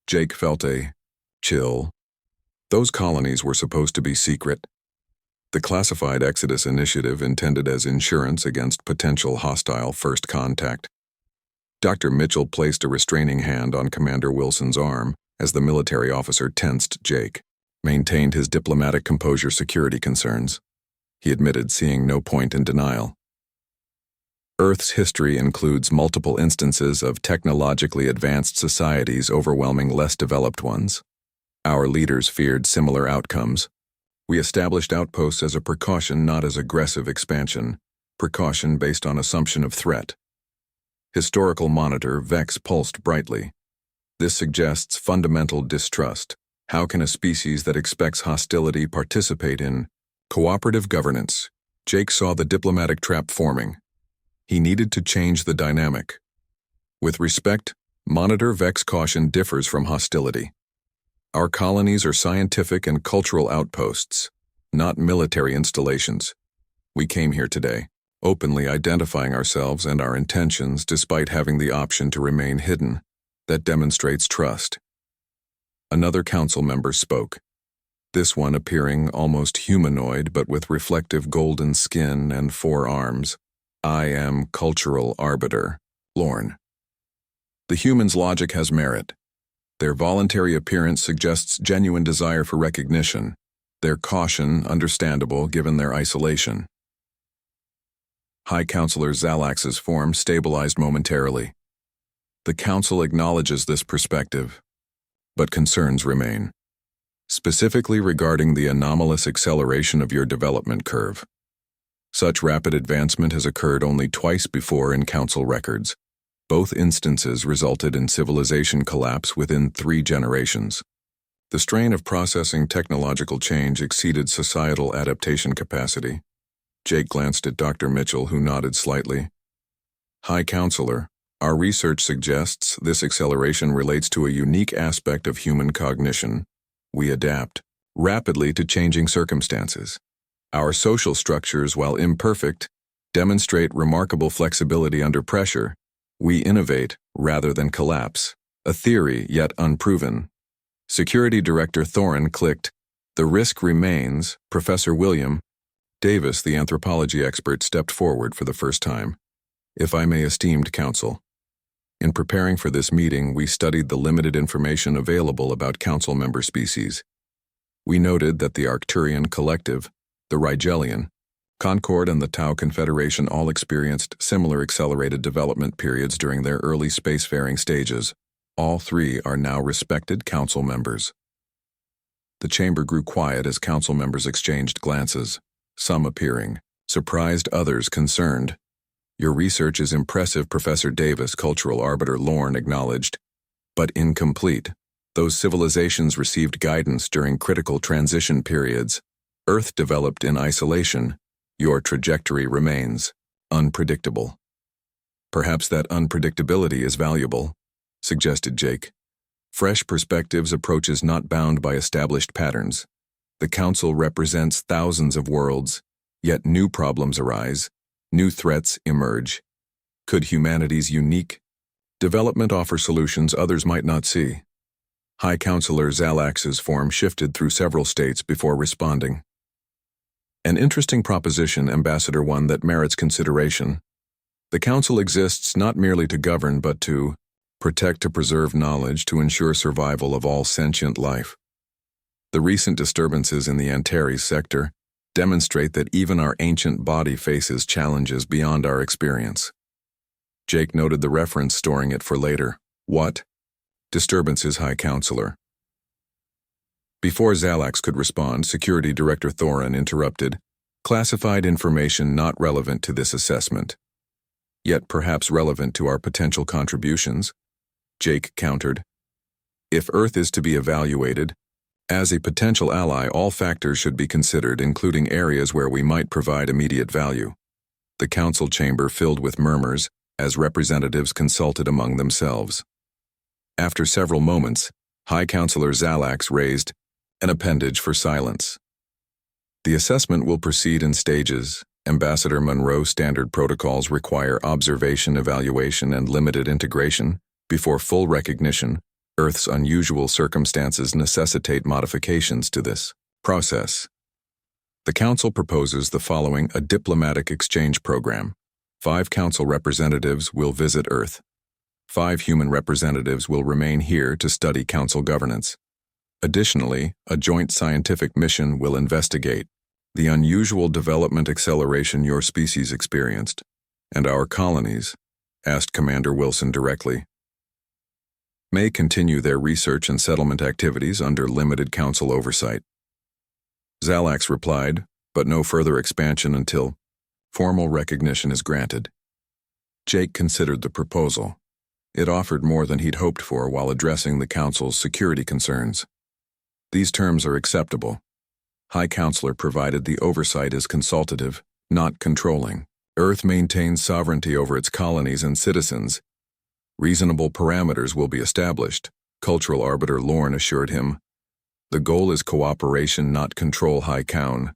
Jake felt a chill. Those colonies were supposed to be secret. The classified Exodus initiative intended as insurance against potential hostile first contact. Dr. Mitchell placed a restraining hand on Commander Wilson's arm as the military officer tensed. Jake maintained his diplomatic composure. Security concerns. He admitted seeing no point in denial. Earth's history includes multiple instances of technologically advanced societies overwhelming less developed ones. Our leaders feared similar outcomes. We established outposts as a precaution, not as aggressive expansion. Precaution based on assumption of threat. Historical monitor Vex pulsed brightly. This suggests fundamental distrust. How can a species that expects hostility participate in cooperative governance? Jake saw the diplomatic trap forming. He needed to change the dynamic. With respect, monitor Vex caution differs from hostility. Our colonies are scientific and cultural outposts, not military installations. We came here today, openly identifying ourselves and our intentions despite having the option to remain hidden. That demonstrates trust. Another council member spoke, this one appearing almost humanoid but with reflective golden skin and 4 arms. I am cultural arbiter, Lorne. The human's logic has merit. Their voluntary appearance suggests genuine desire for recognition, their caution understandable given their isolation. High Counselor Zalax's form stabilized momentarily. The Council acknowledges this perspective, but concerns remain, specifically regarding the anomalous acceleration of your development curve. Such rapid advancement has occurred only twice before in Council records. Both instances resulted in civilization collapse within 3 generations. The strain of processing technological change exceeded societal adaptation capacity. Jake glanced at Dr. Mitchell, who nodded slightly. High Counselor, our research suggests this acceleration relates to a unique aspect of human cognition. We adapt rapidly to changing circumstances. Our social structures, while imperfect, demonstrate remarkable flexibility under pressure. We innovate rather than collapse, a theory yet unproven. Security Director Thorin clicked. The risk remains. Professor William Davis, the anthropology expert, stepped forward for the first time. If I may, esteemed council. In preparing for this meeting, we studied the limited information available about council member species. We noted that the Arcturian Collective, the Rigelian, Concord, and the Tau Confederation all experienced similar accelerated development periods during their early spacefaring stages. All 3 are now respected council members. The chamber grew quiet as council members exchanged glances, some appearing surprised, others concerned. Your research is impressive, Professor Davis, cultural arbiter Lorne acknowledged, but incomplete. Those civilizations received guidance during critical transition periods. Earth developed in isolation. Your trajectory remains unpredictable. Perhaps that unpredictability is valuable, suggested Jake. Fresh perspectives, approaches not bound by established patterns. The Council represents thousands of worlds, yet new problems arise, new threats emerge. Could humanity's unique development offer solutions others might not see? High Counselor Zalax's form shifted through several states before responding. An interesting proposition, Ambassador, one that merits consideration. The Council exists not merely to govern but to protect, to preserve knowledge, to ensure survival of all sentient life. The recent disturbances in the Antares sector demonstrate that even our ancient body faces challenges beyond our experience. Jake noted the reference, storing it for later. What? Disturbances, High Counselor. Before Zalax could respond, Security Director Thorin interrupted. Classified information not relevant to this assessment, yet perhaps relevant to our potential contributions, Jake countered. If Earth is to be evaluated as a potential ally, all factors should be considered, including areas where we might provide immediate value. The council chamber filled with murmurs as representatives consulted among themselves. After several moments, High Counselor Zalax raised an appendage for silence. The assessment will proceed in stages. Ambassador Monroe standard protocols require observation, evaluation, and limited integration before full recognition. Earth's unusual circumstances necessitate modifications to this process. The Council proposes the following: a diplomatic exchange program. 5 Council representatives will visit Earth. 5 human representatives will remain here to study Council governance. Additionally, a joint scientific mission will investigate the unusual development acceleration your species experienced, and our colonies, asked Commander Wilson directly, may continue their research and settlement activities under limited Council oversight. Zalax replied, but no further expansion until formal recognition is granted. Jake considered the proposal. It offered more than he'd hoped for while addressing the Council's security concerns. These terms are acceptable. High Counselor provided the oversight is consultative, not controlling. Earth maintains sovereignty over its colonies and citizens. Reasonable parameters will be established, Cultural Arbiter Lorne assured him. The goal is cooperation, not control, High Coun.